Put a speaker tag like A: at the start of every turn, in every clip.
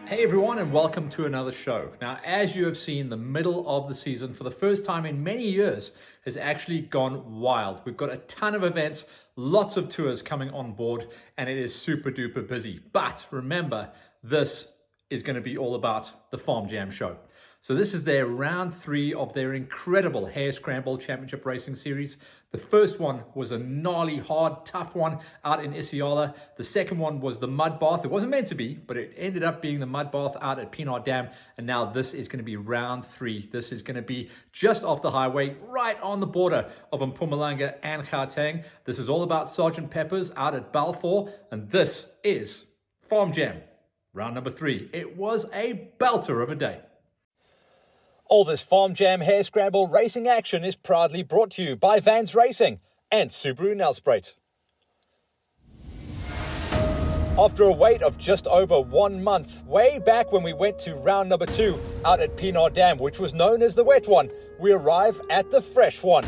A: Hey everyone, and welcome to another show. Now, as you have seen, the middle of the season, for the first time in many years, has actually gone wild. We've got a ton of events, lots of tours coming on board, and it is super duper busy. But remember, this is going to be all about the Farm Jam show. So this is their round 3 of their incredible Harescramble Championship Racing Series. The first one was a gnarly, hard, tough one out in Isiala. The second one was the mud bath. It wasn't meant to be, but it ended up being the mud bath out at Pienaar Dam. And now this is going to be round 3. This is going to be just off the highway, right on the border of Mpumalanga and Gauteng. This is all about Sergeant Pepper's out at Balfour. And this is Farm Jam, round number 3. It was a belter of a day.
B: All this Farm Jam Harescramble racing action is proudly brought to you by Vans Racing and Subaru Nelspruit. After a wait of just over 1 month, way back when we went to round number 2 out at Pienaar Dam, which was known as the wet one, we arrive at the fresh one.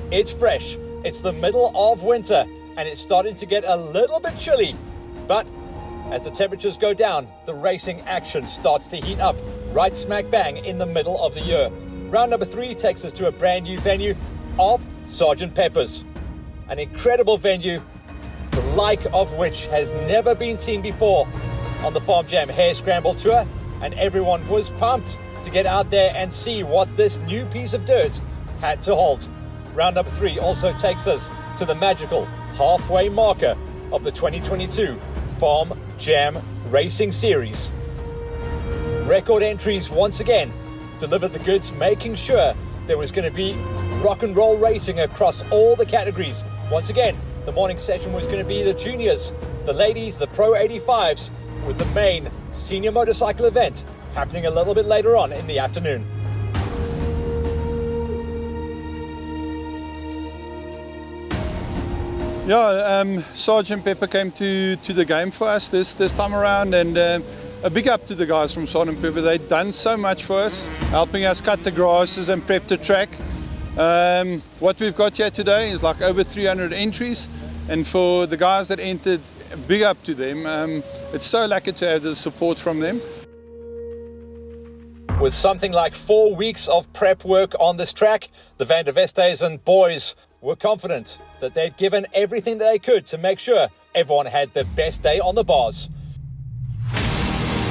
B: It's fresh, it's the middle of winter, and it's starting to get a little bit chilly. But as the temperatures go down, the racing action starts to heat up, right smack bang in the middle of the year. Round number 3 takes us to a brand new venue of Sergeant Pepper's. An incredible venue, the like of which has never been seen before on the Farm Jam Harescramble tour, and everyone was pumped to get out there and see what this new piece of dirt had to hold. Round number 3 also takes us to the magical halfway marker of the 2022 Farm Jam Racing Series. Record entries once again delivered the goods, making sure there was going to be rock and roll racing across all the categories. Once again, the morning session was going to be the juniors, the ladies, the Pro 85s, with the main senior motorcycle event happening a little bit later on in the afternoon.
C: Yeah, Sergeant Pepper came to the game for us this time around, and a big up to the guys from Sergeant Pepper. They've done so much for us, helping us cut the grasses and prep the track. What we've got here today is like over 300 entries, and for the guys that entered, big up to them. It's so lucky to have the support from them.
B: With something like 4 weeks of prep work on this track, the Van der Vestes and boys were confident that they'd given everything that they could to make sure everyone had the best day on the bars.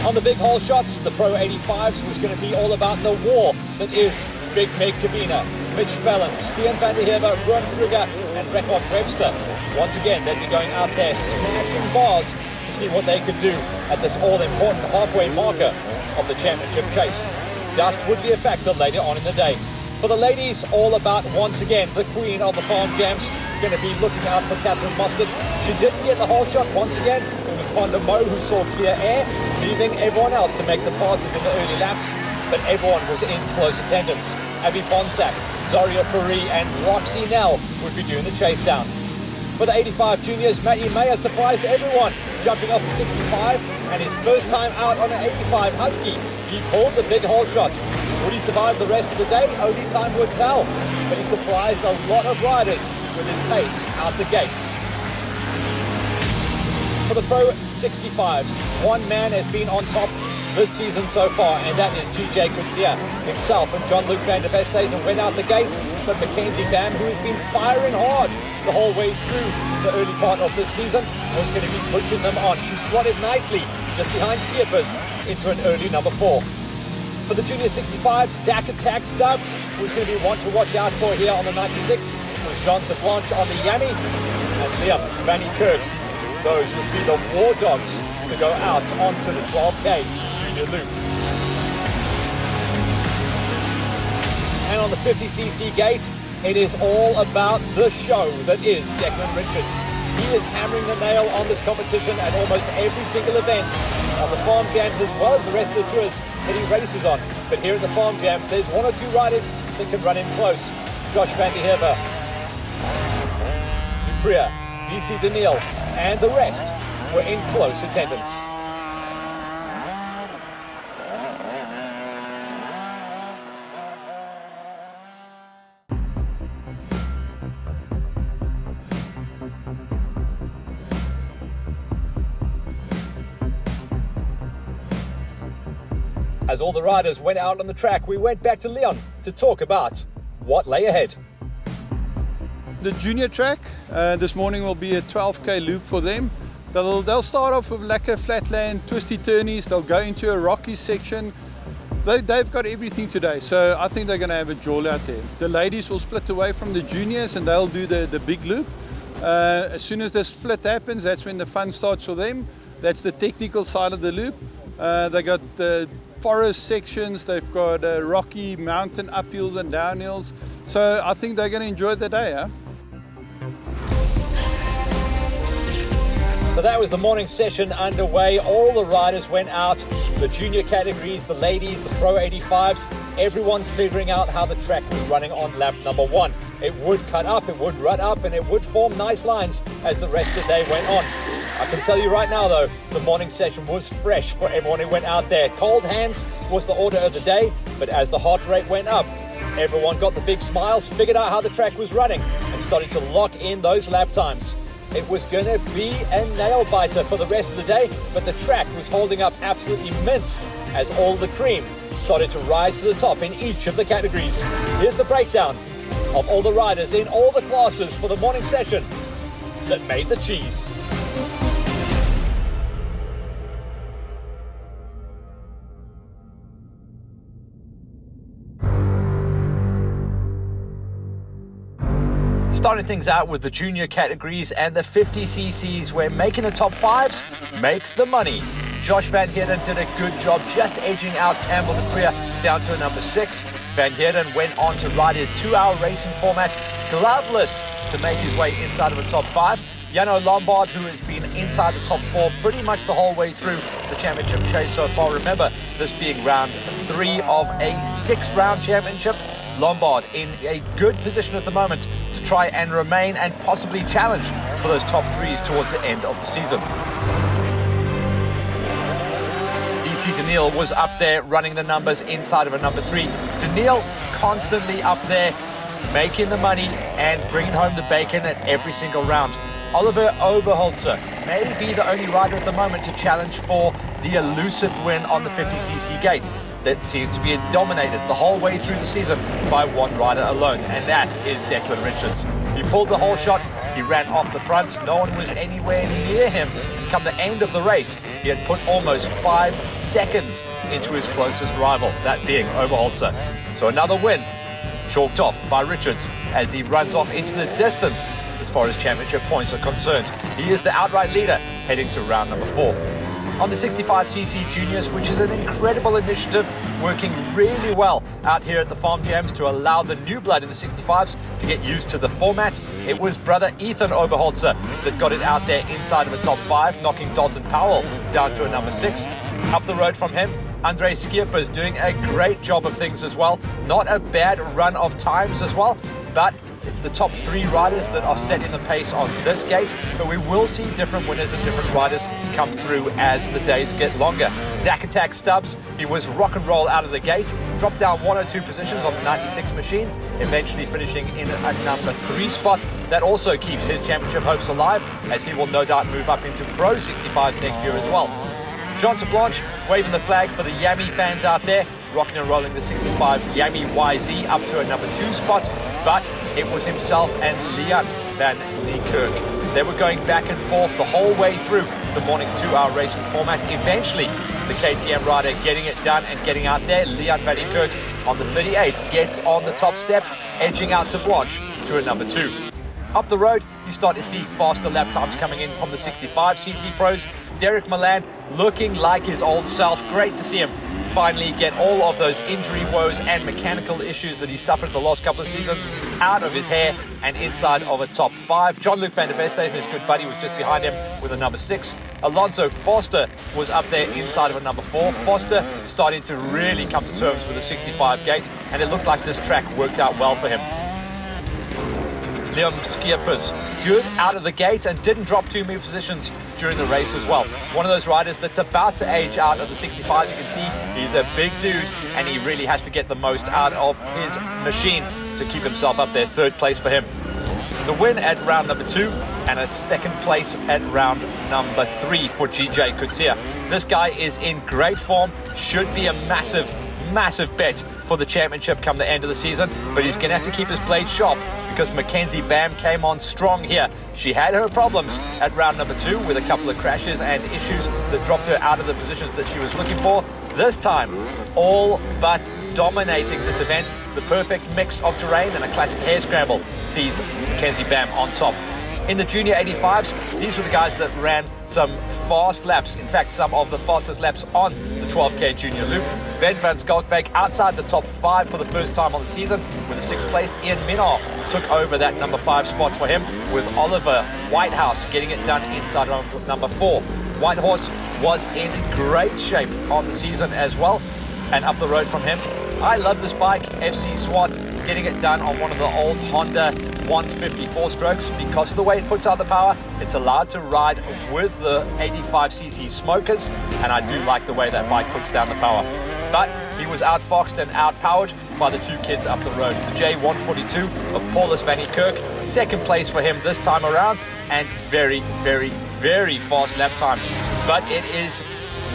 B: On the big hole shots, the Pro 85s was going to be all about the war that is Big Meg Kavina, Mitch Fallon, Stian van der Heever, Ron Kruger and Rekord Webster. Once again, they'd be going out there smashing bars to see what they could do at this all-important halfway marker of the championship chase. Dust would be a factor later on in the day. For the ladies, all about, once again, the queen of the Farm Jams, going to be looking out for Catherine Mostert. She didn't get the whole shot once again. It was Vonda Mo who saw clear air, leaving everyone else to make the passes in the early laps, but everyone was in close attendance. Abby Bonsack, Zaria Puri and Roxy Nell would be doing the chase down. For the 85 juniors, Matty Mayer surprised everyone, jumping off the 65, and his first time out on an 85 Husky. He pulled the big hole shot. Would he survive the rest of the day? Only time would tell. But he surprised a lot of riders with his pace out the gate. For the Pro 65s, one man has been on top this season so far, and that is GJ Kutsia himself and John Luke van der Vestes, and went out the gate. But Mackenzie Bam, who has been firing hard the whole way through the early part of this season, was going to be pushing them on. She slotted nicely just behind Skippers into an early number 4. For the Junior 65, Zach Attack Stubbs was going to be one to watch out for here on the 96, with Jean Blanche on the Yami and Liam Van Kirk. Those would be the War Dogs to go out onto the 12K Junior Loop. And on the 50cc gate, it is all about the show that is Declan Richards. He is hammering the nail on this competition at almost every single event on the Farm Jams, as well as the rest of the tours that he races on. But here at the Farm Jams, there's 1 or 2 riders that can run in close. Josh van der Heever, Dupriya, DC Daniel, and the rest were in close attendance. As all the riders went out on the track, we went back to Leon to talk about what lay ahead.
C: The junior track this morning will be a 12k loop for them. They'll start off with lacquer flatland, twisty turnies. They'll go into a rocky section. They've got everything today, so I think they're going to have a jaw out there. The ladies will split away from the juniors and they'll do the big loop. As soon as the split happens, that's when the fun starts for them. That's the technical side of the loop. They got the forest sections, they've got rocky mountain uphills and downhills. So I think they're going to enjoy the day. Huh?
B: So that was the morning session underway. All the riders went out, the junior categories, the ladies, the Pro 85s, everyone figuring out how the track was running on lap number 1. It would cut up, it would rut up, and it would form nice lines as the rest of the day went on. I can tell you right now though, the morning session was fresh for everyone who went out there. Cold hands was the order of the day, but as the heart rate went up, everyone got the big smiles, figured out how the track was running, and started to lock in those lap times. It was going to be a nail biter for the rest of the day, but the track was holding up absolutely mint as all the cream started to rise to the top in each of the categories. Here's the breakdown of all the riders in all the classes for the morning session that made the cheese. Starting things out with the junior categories and the 50cc's, where making the top 5s makes the money. Josh Van Heerden did a good job just edging out Campbell de Queer down to a number 6. Van Heerden went on to ride his 2-hour racing format gloveless to make his way inside of the top 5. Yano Lombard, who has been inside the top 4 pretty much the whole way through the championship chase so far. Remember, this being round 3 of a 6-round championship. Lombard in a good position at the moment to try and remain and possibly challenge for those top 3s towards the end of the season. DC Daniil was up there running the numbers inside of a number 3. Daniil constantly up there making the money and bringing home the bacon at every single round. Oliver Oberholzer may be the only rider at the moment to challenge for the elusive win on the 50cc gate. That seems to be dominated the whole way through the season by one rider alone, and that is Declan Richards. He pulled the whole shot, he ran off the front, no one was anywhere near him, and come the end of the race, he had put almost 5 seconds into his closest rival, that being Oberholzer. So another win, chalked off by Richards as he runs off into the distance as far as championship points are concerned. He is the outright leader heading to round number 4. On the 65cc juniors, which is an incredible initiative, working really well out here at the Farm Jams to allow the new blood in the 65s to get used to the format. It was brother Ethan Oberholzer that got it out there inside of the top 5, knocking Dalton Powell down to a number 6. Up the road from him, Andre Skierper is doing a great job of things as well. Not a bad run of times as well, but it's the top 3 riders that are setting the pace on this gate, but we will see different winners and different riders come through as the days get longer. Zack Attack Stubbs, he was rock and roll out of the gate, dropped down 1 or 2 positions on the 96 machine, eventually finishing in a number 3 spot. That also keeps his championship hopes alive, as he will no doubt move up into Pro 65s next year as well. Jean Blanche waving the flag for the Yami fans out there, rocking and rolling the 65 Yami YZ up to a number 2 spot, but it was himself and Leon van Niekerk. They were going back and forth the whole way through the morning 2-hour racing format. Eventually, the KTM rider getting it done and getting out there. Leon van Niekerk on the 38 gets on the top step, edging out to Blanche to a number 2. Up the road, you start to see faster lap times coming in from the 65cc pros. Derek Milan looking like his old self. Great to see him finally get all of those injury woes and mechanical issues that he suffered the last couple of seasons out of his hair and inside of a top 5. Jean-Luc van der Vestes and his good buddy was just behind him with a number 6. Alonso Foster was up there inside of a number 4. Foster starting to really come to terms with the 65 gate, and it looked like this track worked out well for him. Leon Skierpers, good out of the gate and didn't drop too many positions during the race as well. One of those riders that's about to age out of the 65s. You can see he's a big dude and he really has to get the most out of his machine to keep himself up there. 3rd place for him. The win at round number 2 and a 2nd place at round number 3 for GJ Kutsia. This guy is in great form. should be a massive bet for the championship come the end of the season, but he's going to have to keep his blade sharp because Mackenzie Bam came on strong here. She had her problems at round number 2 with a couple of crashes and issues that dropped her out of the positions that she was looking for. This time, all but dominating this event, the perfect mix of terrain and a classic hare scramble sees Mackenzie Bam on top. In the junior 85s, these were the guys that ran some fast laps. In fact, some of the fastest laps on the 12K junior loop. Ben van Skalkbeek outside the top 5 for the first time on the season with a 6th place. Ian Minnar took over that number 5 spot for him with Oliver Whitehouse getting it done inside of number 4. Whitehorse was in great shape on the season as well. And up the road from him, I love this bike, FC SWAT, getting it done on one of the old Honda 154 strokes. Because of the way it puts out the power, it's allowed to ride with the 85cc smokers, and I do like the way that bike puts down the power. But he was outfoxed and outpowered by the 2 kids up the road. The J142 of Paulus Van Kirk, 2nd place for him this time around, and very fast lap times. But it is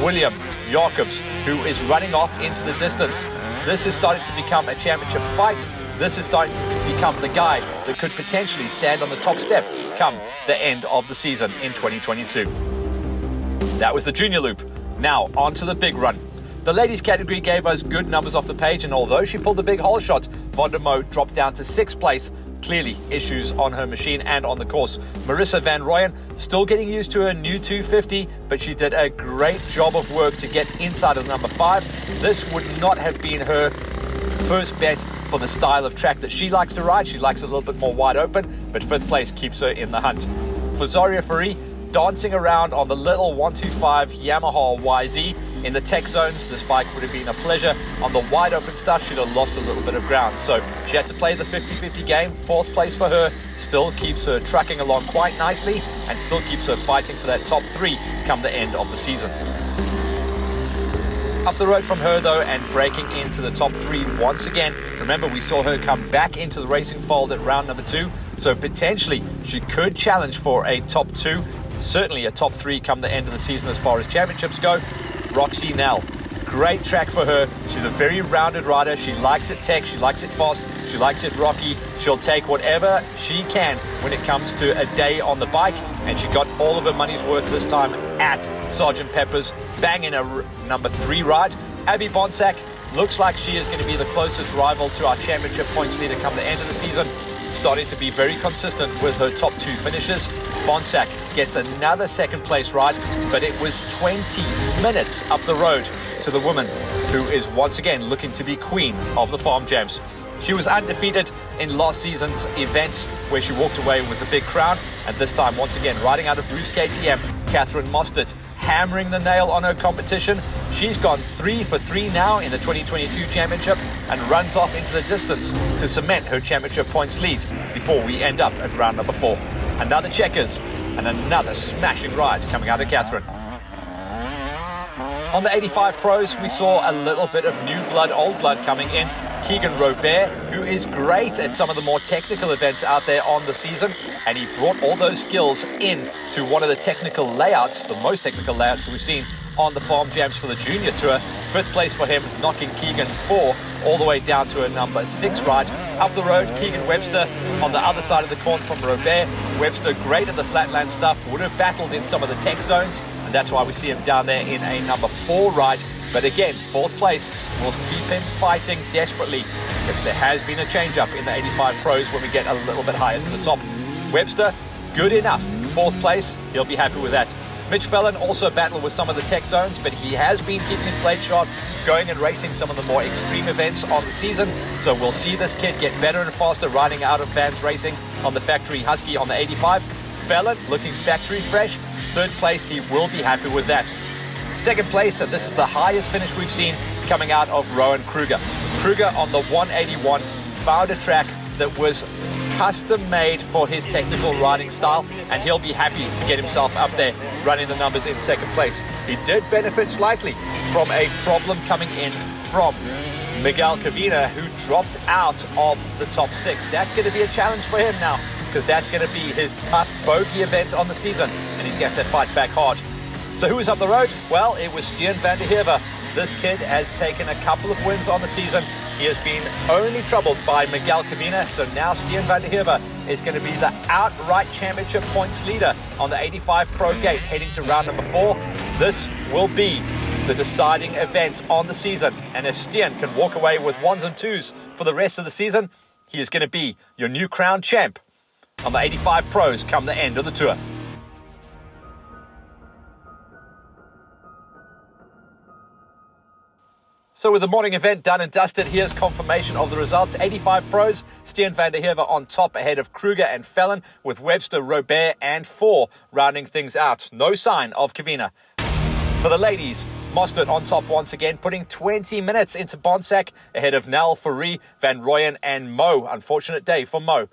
B: William Jacobs who is running off into the distance. This is starting to become a championship fight. This is starting to become the guy that could potentially stand on the top step come the end of the season in 2022. That was the junior loop. Now on to the big run. The ladies category gave us good numbers off the page, and although she pulled the big hole shot, Von der Moe dropped down to 6th place. Clearly issues on her machine and on the course. Marissa Van Rooyen still getting used to her new 250, but she did a great job of work to get inside of number 5. This would not have been her first bet for the style of track that she likes to ride. She likes it a little bit more wide open, but 5th place keeps her in the hunt. For Zaria Farie, dancing around on the little 125 Yamaha YZ in the tech zones, this bike would have been a pleasure. On the wide open stuff, she'd have lost a little bit of ground, so she had to play the 50-50 game. 4th place for her still keeps her trucking along quite nicely and still keeps her fighting for that top 3 come the end of the season. Up the road from her though, and breaking into the top 3 once again. Remember, we saw her come back into the racing fold at round number 2, so potentially she could challenge for a top 2, certainly a top 3 come the end of the season as far as championships go. Roxy Nell, great track for her. She's a very rounded rider. She likes it tech, she likes it fast, she likes it rocky. She'll take whatever she can when it comes to a day on the bike, and she got all of her money's worth this time at Sgt. Pepper's, banging a number 3 ride. Abby Bonsack looks like she is going to be the closest rival to our championship points leader come the end of the season, starting to be very consistent with her top 2 finishes. Bonsack gets another 2nd place ride, but it was 20 minutes up the road to the woman who is once again looking to be queen of the Farm Jams. She was undefeated in last season's events where she walked away with the big crown, and this time once again riding out of Bruce KTM, Catherine Mostert, hammering the nail on her competition. She's gone 3 for 3 now in the 2022 championship and runs off into the distance to cement her championship points lead before we end up at round number 4. Another checkers and another smashing ride coming out of Catherine. On the 85 Pros, we saw a little bit of new blood, old blood coming in. Keegan Robert, who is great at some of the more technical events out there on the season, and he brought all those skills in to one of the technical layouts, the most technical layouts we've seen on the Farm Jams for the Junior Tour. 5th place for him, knocking Keegan 4 all the way down to a number 6 ride. Up the road, Keegan Webster on the other side of the corner from Robert. Webster great at the flatland stuff, would have battled in some of the tech zones, and that's why we see him down there in a number 4 ride. But again, 4th place will keep him fighting desperately, because there has been a change up in the 85 Pros when we get a little bit higher to the top. Webster, good enough. 4th place, he'll be happy with that. Mitch Fellon also battled with some of the tech zones, but he has been keeping his blade sharp, going and racing some of the more extreme events on the season. So we'll see this kid get better and faster riding out of Vans Racing on the factory Husky on the 85. Fellon looking factory fresh. 3rd place, he will be happy with that. 2nd place, and this is the highest finish we've seen coming out of Rowan Kruger. Kruger on the 181 found a track that was custom made for his technical riding style, and he'll be happy to get himself up there running the numbers in 2nd place. He did benefit slightly from a problem coming in from Miguel Cavina, who dropped out of the top 6. That's going to be a challenge for him now, because that's going to be his tough bogey event on the season, and he's going to have to fight back hard. So who was up the road? Well, it was Stian van der Heever, this kid has taken a couple of wins on the season. He has been only troubled by Miguel Cavina, so now Stian van der Heever is going to be the outright championship points leader on the 85 Pro Gate heading to round number 4. This will be the deciding event on the season, and if Stian can walk away with 1s and 2s for the rest of the season, he is going to be your new crown champ on the 85 Pros come the end of the tour. So with the morning event done and dusted, here's confirmation of the results. 85 Pros, Stian van der Heever on top ahead of Kruger and Fallon, with Webster, Robert and 4 rounding things out. No sign of Cavina. For the ladies, Mostert on top once again, putting 20 minutes into Bonsack ahead of Nell, Fourie, Van Rooyen and Mo. Unfortunate day for Mo.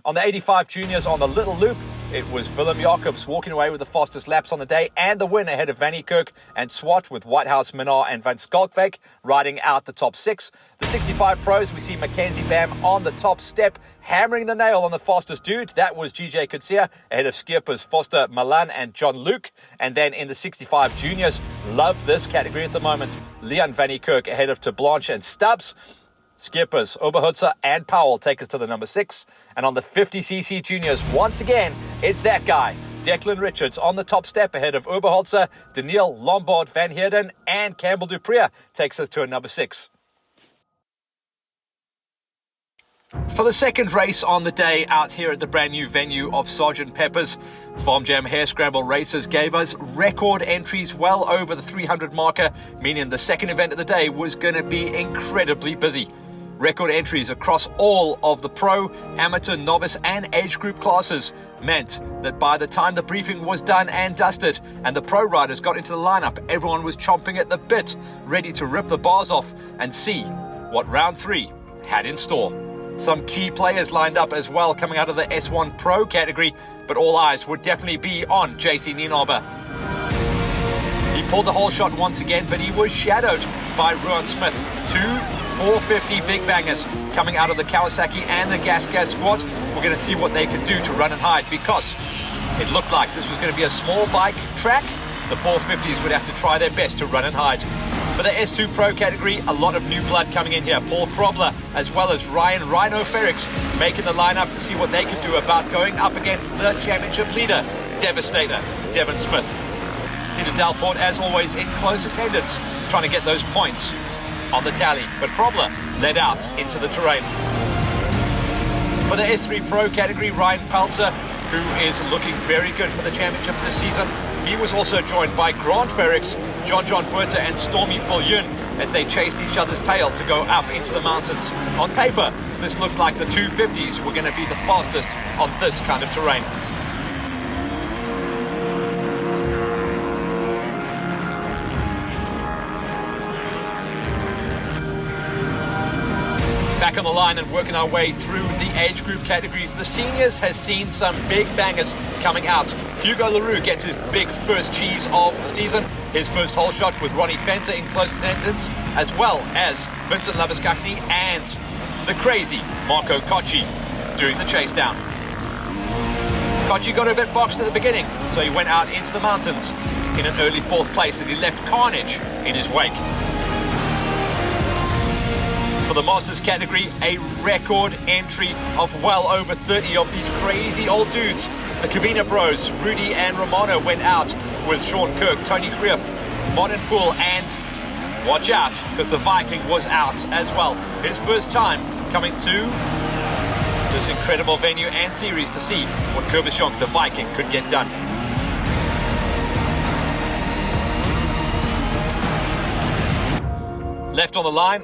B: On the 85 juniors on the little loop, it was Willem Jacobs walking away with the fastest laps on the day and the win ahead of Vannie Kirk and Swat, with Whitehouse, Minard and Van Skalkwyk riding out the top 6. The 65 Pros, we see Mackenzie Bam on the top step, hammering the nail on the fastest dude. That was GJ Kutsia ahead of Skippers Foster Malan and John Luke. And then in the 65 juniors, love this category at the moment, Leon Vannie Kirk ahead of Blanche and Stubbs. Skippers, Oberhutzer and Powell take us to the number 6. And on the 50cc juniors, once again, it's that guy, Declan Richards, on the top step ahead of Oberholzer, Daniel, Lombard, Van Heerden and Campbell Dupree takes us to a number 6. For the second race on the day out here at the brand new venue of Sgt. Pepper's, Farm Jam Harescramble races gave us record entries well over the 300 marker, meaning the second event of the day was going to be incredibly busy. Record entries across all of the pro, amateur, novice and age group classes meant that by the time the briefing was done and dusted and the pro riders got into the lineup, everyone was chomping at the bit, ready to rip the bars off and see what round 3 had in store. Some key players lined up as well coming out of the S1 Pro category, but all eyes would definitely be on JC Nienaber. He pulled the whole shot once again, but he was shadowed by Ruan Smith. 2 450 big bangers coming out of the Kawasaki and the Gas squad. We're going to see what they can do to run and hide, because it looked like this was going to be a small bike track. The 450s would have to try their best to run and hide. For the S2 Pro category, a lot of new blood coming in here. Paul Krobler, as well as Ryan Rhino Ferrix, making the lineup to see what they can do about going up against the championship leader, Devastator, Devon Smith. Peter Dalport, as always, in close attendance, trying to get those points on the tally. But Krobler led out into the terrain. For the S3 Pro category, Ryan Palzer, who is looking very good for the championship this season, he was also joined by Grant Ferrix, John Puerta and Stormy Fulyoun as they chased each other's tail to go up into the mountains. On paper, this looked like the 250s were going to be the fastest on this kind of terrain. Back on the line and working our way through the age group categories, the seniors has seen some big bangers coming out. Hugo LaRue gets his big first cheese of the season, his first hole shot with Ronnie Fenter in close attendance, as well as Vincent Labuskakny and the crazy Marco Cocci doing the chase down. Cocci got a bit boxed at the beginning, so he went out into the mountains in an early 4th place as he left carnage in his wake. For the Masters category, a record entry of well over 30 of these crazy old dudes. The Cavina Bros, Rudy and Romano, went out with Sean Kirk, Tony Grief, Modern Pool, and watch out, because the Viking was out as well. His first time coming to this incredible venue and series to see what Kurbishonk, the Viking, could get done. Left on the line,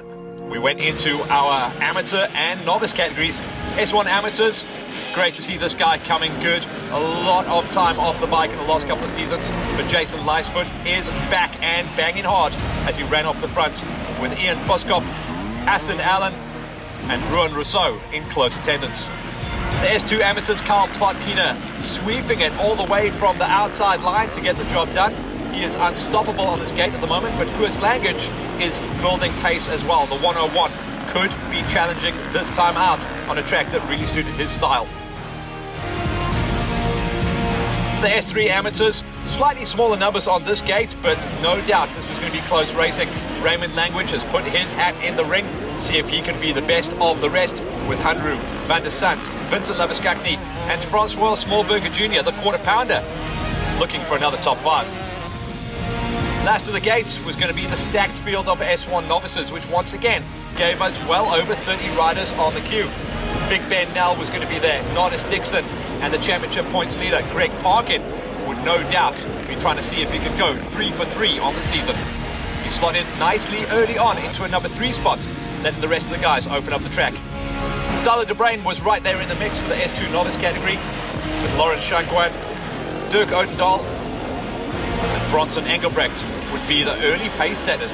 B: we went into our amateur and novice categories. S1 amateurs, great to see this guy coming good. A lot of time off the bike in the last couple of seasons, but Jason Licefoot is back and banging hard as he ran off the front with Ian Boskop, Aston Allen and Ruan Rousseau in close attendance. The S2 amateurs, Carl Plotkina sweeping it all the way from the outside line to get the job done. He is unstoppable on this gate at the moment, but Koos Language is building pace as well. The 101 could be challenging this time out on a track that really suited his style. The S3 amateurs, slightly smaller numbers on this gate, but no doubt this was going to be close racing. Raymond Language has put his hat in the ring to see if he can be the best of the rest, with Hunru, Van der Sant, Vincent Labuskakny, and Francois Smallberger Jr., the quarter pounder, looking for another top 5. Last of the gates was going to be the stacked field of S1 novices, which once again gave us well over 30 riders on the queue. Big Ben Nell was going to be there, Nordis Dixon, and the championship points leader, Greg Parkin, would no doubt be trying to see if he could go 3 for 3 on the season. He slotted nicely early on into a number 3 spot, letting the rest of the guys open up the track. Starla de Bruin was right there in the mix for the S2 novice category, with Lawrence Shankwan, Dirk Odendahl, and Bronson Engelbrecht would be the early pace setters.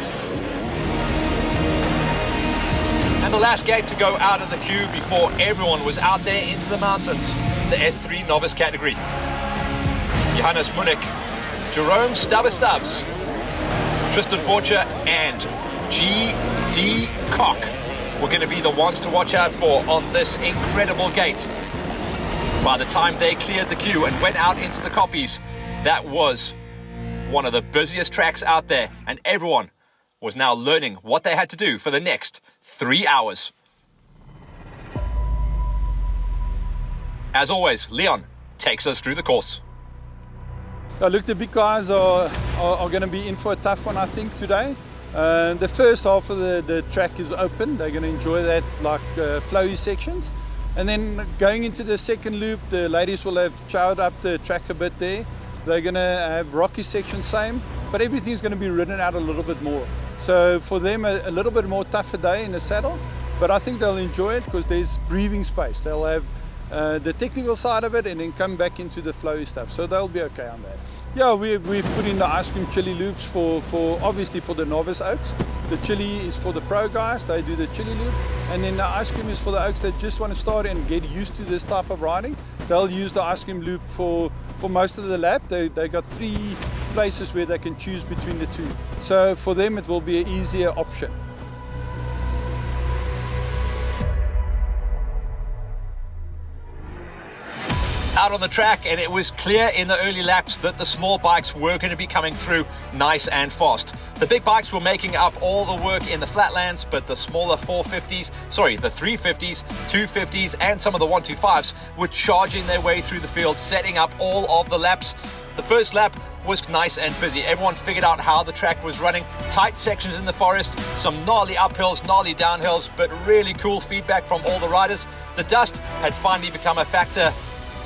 B: And the last gate to go out of the queue before everyone was out there into the mountains, the S3 novice category. Johannes Munich, Jerome Stubbs, Tristan Borcher, and G.D. Koch were going to be the ones to watch out for on this incredible gate. By the time they cleared the queue and went out into the copies, that was one of the busiest tracks out there, and everyone was now learning what they had to do for the next 3 hours. As always, Leon takes us through the course.
C: Look, the big guys are going to be in for a tough one, I think, today. The first half of the track is open. They're going to enjoy that like flowy sections. And then going into the second loop, the ladies will have chowed up the track a bit there. They're going to have rocky sections, same, but everything's going to be ridden out a little bit more. So for them, a little bit more tougher day in the saddle, but I think they'll enjoy it because there's breathing space. They'll have the technical side of it and then come back into the flowy stuff. So they'll be okay on that. Yeah, we've put in the ice cream chili loops for obviously for the novice oaks. The chili is for the pro guys, they do the chili loop. And then the ice cream is for the oaks that just want to start and get used to this type of riding. They'll use the ice cream loop for most of the lap. They got 3 places where they can choose between the 2. So for them it will be an easier option.
B: Out on the track, and it was clear in the early laps that the small bikes were going to be coming through nice and fast. The big bikes were making up all the work in the flatlands, but the smaller the 350s, 250s, and some of the 125s were charging their way through the field, setting up all of the laps. The first lap was nice and busy. Everyone figured out how the track was running. Tight sections in the forest, some gnarly uphills, gnarly downhills, but really cool feedback from all the riders. The dust had finally become a factor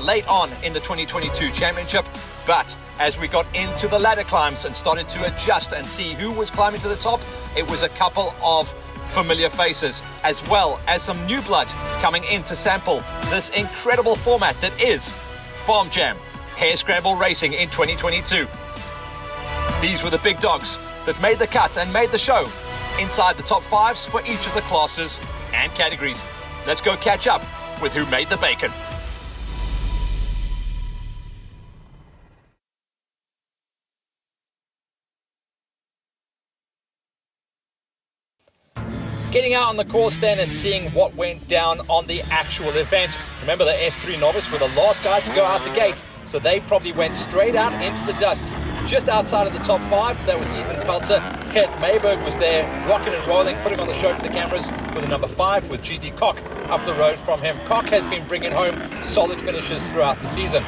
B: late on in the 2022 championship, but as we got into the ladder climbs and started to adjust and see who was climbing to the top, it was a couple of familiar faces, as well as some new blood coming in to sample this incredible format that is Farm Jam Harescramble Racing in 2022. These were the big dogs that made the cut and made the show inside the top 5s for each of the classes and categories. Let's go catch up with who made the bacon. Getting out on the course then and seeing what went down on the actual event. Remember, the S3 novice were the last guys to go out the gate, so they probably went straight out into the dust. Just outside of the top 5, that was Ethan Pelter. Gert Mayberg was there, rocking and rolling, putting on the show for the cameras with a number 5 with G.D. Koch up the road from him. Koch has been bringing home solid finishes throughout the season.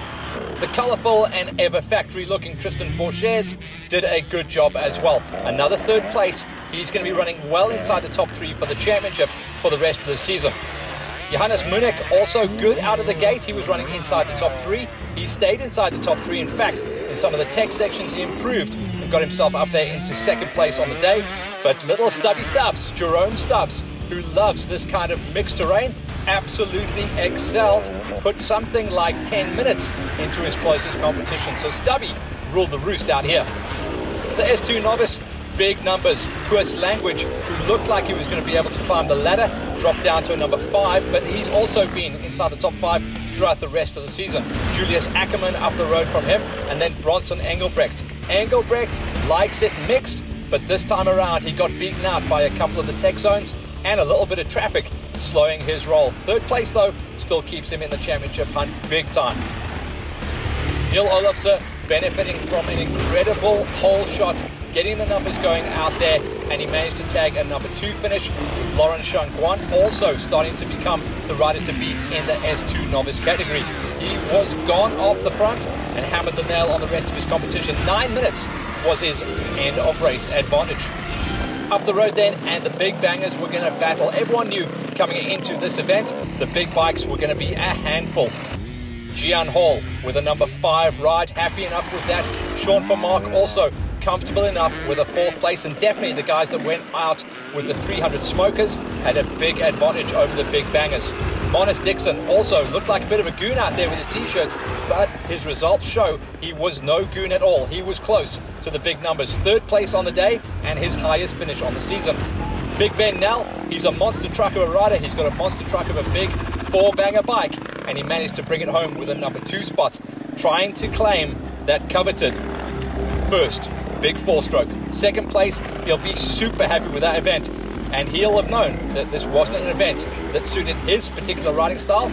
B: The colourful and ever factory-looking Tristan Borchers did a good job as well. Another 3rd place. He's going to be running well inside the top 3 for the championship for the rest of the season. Johannes Munich also good out of the gate. He was running inside the top 3. He stayed inside the top 3. In fact, in some of the tech sections he improved and got himself up there into 2nd place on the day. But little Stubby Stubbs, Jerome Stubbs, who loves this kind of mixed terrain, absolutely excelled, put something like 10 minutes into his closest competition. So Stubby ruled the roost out here. The S2 novice, big numbers. Koos Language, who looked like he was going to be able to climb the ladder, dropped down to a number 5, but he's also been inside the top 5 throughout the rest of the season. Julius Ackerman up the road from him, and then Bronson Engelbrecht. Engelbrecht likes it mixed, but this time around he got beaten out by a couple of the tech zones and a little bit of traffic slowing his roll. 3rd place though still keeps him in the championship hunt big time. Neil Olofsson benefiting from an incredible hole shot, getting the numbers going out there, and he managed to tag a number 2 finish with Lauren Shangguan, also starting to become the rider to beat in the S2 novice category. He was gone off the front and hammered the nail on the rest of his competition. 9 minutes was his end of race advantage. Up the road then, and the big bangers were going to battle. Everyone knew coming into this event, the big bikes were going to be a handful. Gian Hall with a number 5 ride, happy enough with that. Sean for Mark also comfortable enough with a 4th place, and definitely the guys that went out with the 300 smokers had a big advantage over the big bangers. Monis Dixon also looked like a bit of a goon out there with his t-shirts, but his results show he was no goon at all. He was close to the big numbers. 3rd place on the day and his highest finish on the season. Big Ben Nell, he's a monster truck of a rider. He's got a monster truck of a big 4-banger bike, and he managed to bring it home with a number 2 spot, trying to claim that coveted first big 4-stroke. 2nd place, he'll be super happy with that event, and he'll have known that this wasn't an event that suited his particular riding style,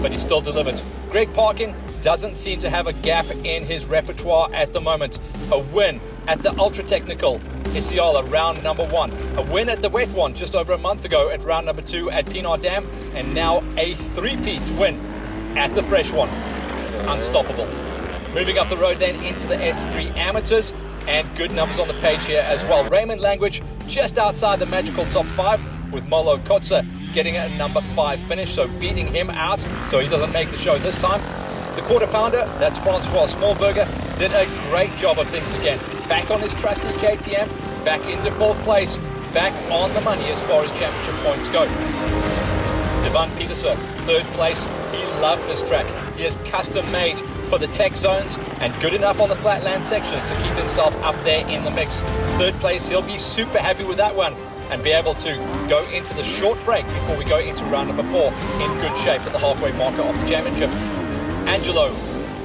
B: but he still delivered. Greg Parkin doesn't seem to have a gap in his repertoire at the moment. A win at the Ultra Technical Isiala round number 1. A win at the wet one just over a month ago at round number 2 at Pinar Dam, and now a 3-peat win at the fresh one. Unstoppable. Moving up the road then into the S3 amateurs, and good numbers on the page here as well. Raymond Language just outside the magical top 5, with Molo Kotze getting a number 5 finish, so beating him out so he doesn't make the show this time. The quarter pounder, that's Francois Smallberger, did a great job of things again. Back on his trusty KTM, back into 4th place, back on the money as far as championship points go. Devan Peterson, 3rd place. He loved this track. He is custom made for the tech zones and good enough on the flatland sections to keep himself up there in the mix. 3rd place, he'll be super happy with that one and be able to go into the short break before we go into round number 4 in good shape at the halfway marker of the championship. Angelo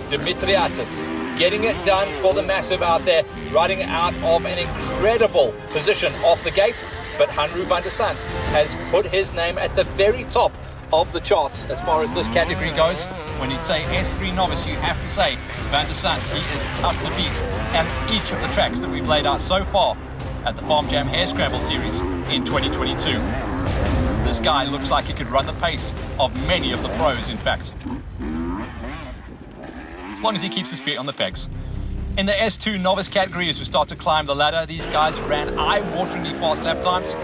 B: Dimitriatis getting it done for the massive out there, riding out of an incredible position off the gate, but Hanru van der Sant has put his name at the very top of the charts as far as this category goes. When you say S3 novice, you have to say Van der Sant. He is tough to beat at each of the tracks that we've laid out so far at the Farm Jam Harescramble series in 2022. This guy looks like he could run the pace of many of the pros, in fact, as long as he keeps his feet on the pegs. In the S2 novice category, as we start to climb the ladder, these guys ran eye-wateringly fast lap times.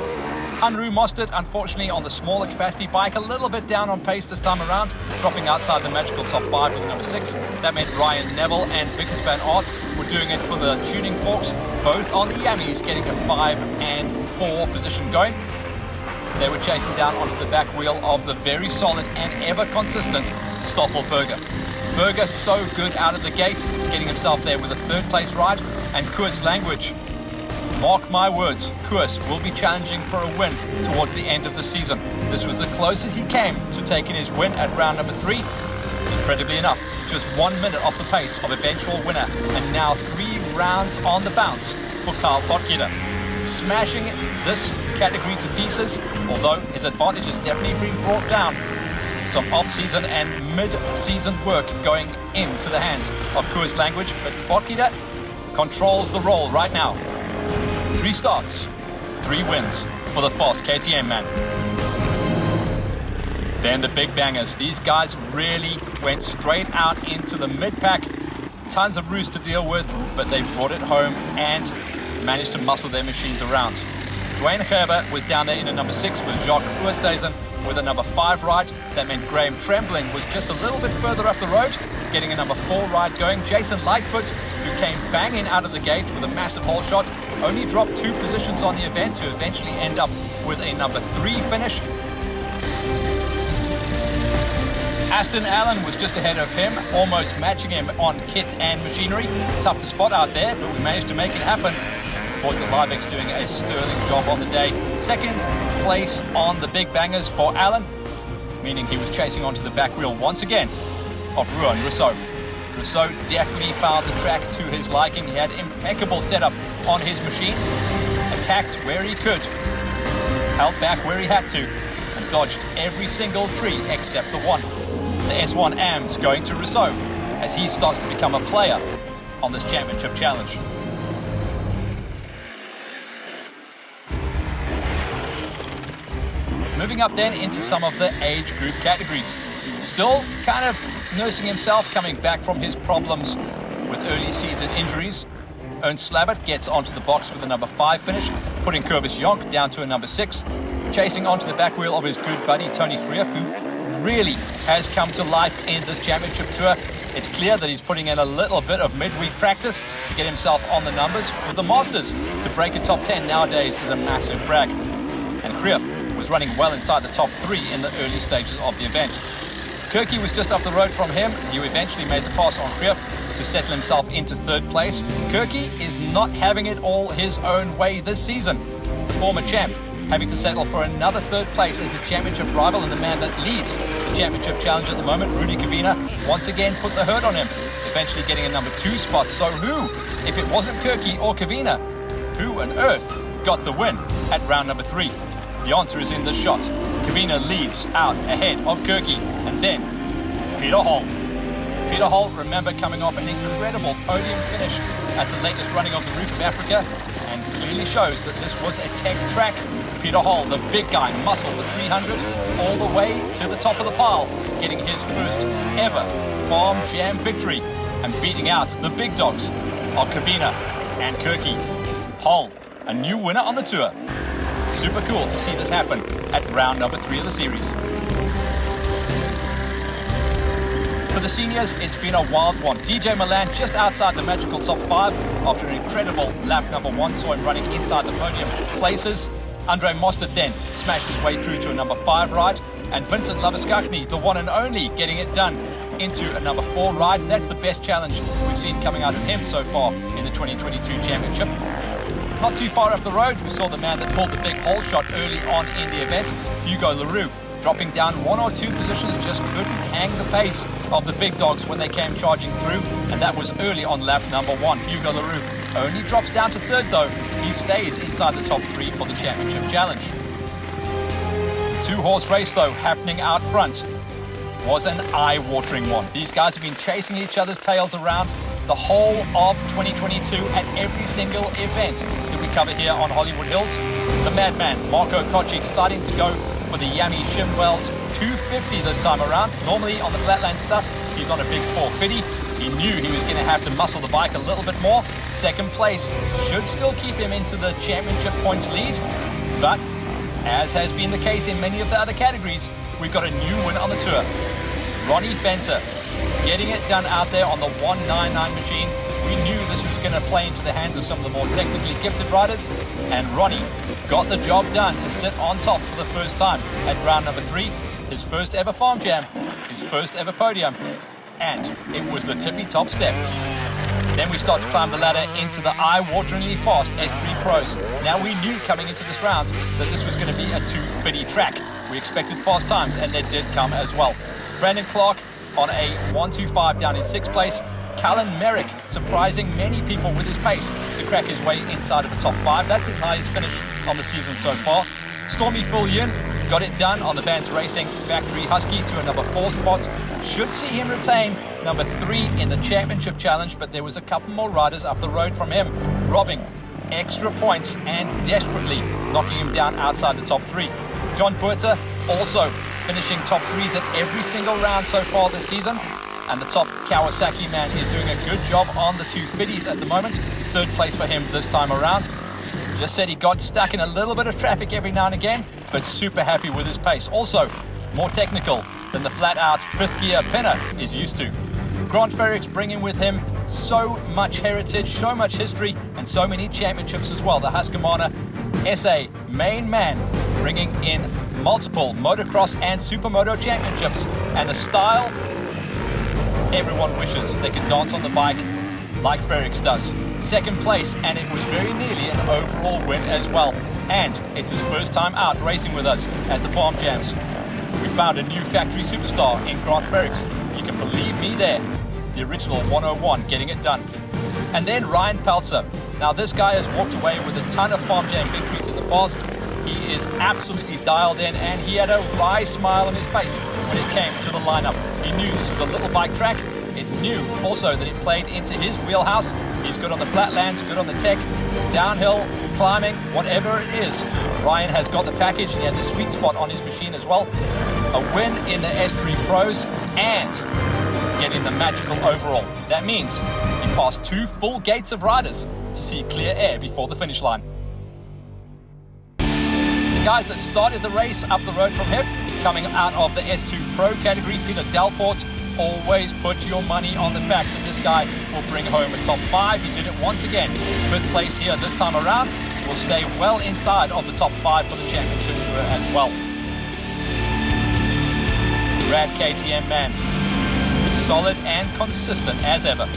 B: Hanru Mostert, unfortunately, on the smaller capacity bike, a little bit down on pace this time around, dropping outside the magical top 5 with number 6. That meant Ryan Neville and Vickers van Aert were doing it for the tuning forks, both on the Yammies, getting a 5 and 4 position going. They were chasing down onto the back wheel of the very solid and ever consistent Stoffel Berger. Berger so good out of the gate, getting himself there with a 3rd place ride, and Koos Language. Mark my words, Koos will be challenging for a win towards the end of the season. This was the closest he came to taking his win at round number 3. Incredibly enough, just 1 minute off the pace of eventual winner, and now 3 rounds on the bounce for Karl Potgieter. Smashing this category to pieces, although his advantage is definitely being brought down. Some off-season and mid-season work going into the hands of Koos Language, but Potgieter controls the role right now. 3 starts, 3 wins for the fast KTM man. Then the big bangers. These guys really went straight out into the mid-pack. Tons of roost to deal with, but they brought it home and managed to muscle their machines around. Dwayne Gerber was down there in a number 6 with Jacques Oosthuizen with a number 5 ride. That meant Graham Trembling was just a little bit further up the road, getting a number 4 ride going. Jason Lightfoot, who came banging out of the gate with a massive hole shot, only dropped 2 positions on the event to eventually end up with a number 3 finish. Aston Allen was just ahead of him, almost matching him on kit and machinery. Tough to spot out there, but we managed to make it happen. Boys at Livex doing a sterling job on the day. 2nd place on the big bangers for Allen, meaning he was chasing onto the back wheel once again of Ruan Rousseau. Rousseau definitely found the track to his liking. He had impeccable setup on his machine, attacked where he could, held back where he had to, and dodged every single tree except the one. The S1 AMS going to Rousseau as he starts to become a player on this championship challenge. Moving up then into some of the age group categories. Still kind of nursing himself, coming back from his problems with early season injuries. Ernst Slabbert gets onto the box with a number 5 finish, putting Kobus Jonk down to a number 6. Chasing onto the back wheel of his good buddy Tony Greef, who really has come to life in this championship tour. It's clear that he's putting in a little bit of midweek practice to get himself on the numbers. With the Masters, to break a top 10 nowadays is a massive brag. And Greef was running well inside the top 3 in the early stages of the event. Kirky was just up the road from him. He eventually made the pass on Greef to settle himself into 3rd place. Kirky is not having it all his own way this season. The former champ having to settle for another 3rd place as his championship rival, and the man that leads the championship challenge at the moment, Rudy Kavina, once again put the hurt on him, eventually getting a number 2 spot. So who, if it wasn't Kirky or Kavina, who on earth got the win at round number 3? The answer is in this shot. Kavina leads out ahead of Kirky, and then Peter Hall. Peter Hall, remember, coming off an incredible podium finish at the latest running of the Roof of Africa, and clearly shows that this was a tech track. Peter Hall, the big guy, muscled the 300 all the way to the top of the pile, getting his first ever Farm Jam victory and beating out the big dogs of Kavina and Kirky. Hall, a new winner on the tour. Super cool to see this happen at round number 3 of the series. For the seniors, it's been a wild one. DJ Milan just outside the magical top 5 after an incredible lap number 1 saw him running inside the podium places. Andre Mostert then smashed his way through to a number 5 ride, and Vincent Labuskakny, the one and only, getting it done into a number 4 ride. That's the best challenge we've seen coming out of him so far in the 2022 championship. Not too far up the road, we saw the man that pulled the big hole shot early on in the event, Hugo Leroux, dropping down 1 or 2 positions, just couldn't hang the pace of the big dogs when they came charging through, and that was early on lap number 1. Hugo Leroux only drops down to 3rd though. He stays inside the top 3 for the championship challenge. 2-horse race though happening out front was an eye-watering one. These guys have been chasing each other's tails around the whole of 2022 at every single event that we cover here on Hollywood Hills. The madman Marco Cocci deciding to go for the Yami Shimwells 250 this time around. Normally on the flatland stuff, he's on a big 450. He knew he was going to have to muscle the bike a little bit more. 2nd place should still keep him into the championship points lead, but as has been the case in many of the other categories, we've got a new winner on the tour. Ronnie Fenter getting it done out there on the 199 machine. We knew this was going to play into the hands of some of the more technically gifted riders, and Ronnie got the job done to sit on top for the first time at round number 3. His first ever Farm Jam, his first ever podium, and it was the tippy top step. Then we start to climb the ladder into the eye-wateringly fast S3 Pros. Now we knew coming into this round that this was going to be a 250 track. We expected fast times, and they did come as well. Brandon Clark on a 125 down in 6th place. Callan Merrick surprising many people with his pace to crack his way inside of the top 5. That's his highest finish on the season so far. Stormy Fullion got it done on the Vance Racing Factory Husky to a number 4 spot. Should see him retain number 3 in the championship challenge, but there was a couple more riders up the road from him, robbing extra points and desperately knocking him down outside the top 3. John Buerta also finishing top 3s at every single round so far this season. And the top Kawasaki man is doing a good job on the 250s at the moment. 3rd place for him this time around. Just said he got stuck in a little bit of traffic every now and again, but super happy with his pace. Also, more technical than the flat-out 5th gear Pinner is used to. Grant Ferrix bringing with him so much heritage, so much history, and so many championships as well. The Husqvarna SA main man bringing in multiple motocross and supermoto championships, and the style everyone wishes they could dance on the bike like Ferrix does. 2nd place, and it was very nearly an overall win as well. And it's his first time out racing with us at the Farm Jams. We found a new factory superstar in Grant Ferrix. You can believe me there. The original 101 getting it done. And then Ryan Peltzer. Now this guy has walked away with a ton of Farm Jam victories in the past. He is absolutely dialed in, and he had a wry smile on his face when it came to the lineup. He knew this was a little bike track. It knew also that it played into his wheelhouse. He's good on the flatlands, good on the tech, downhill, climbing, whatever it is. Ryan has got the package, and he had the sweet spot on his machine as well. A win in the S3 Pros and getting the magical overall. That means he passed 2 full gates of riders to see clear air before the finish line. The guys that started the race up the road from him, coming out of the S2 Pro category, Peter Delport, always put your money on the fact that this guy will bring home a top 5. He did it once again. 5th place here this time around. Will stay well inside of the top 5 for the championship tour as well. Rad KTM man. Solid and consistent as ever.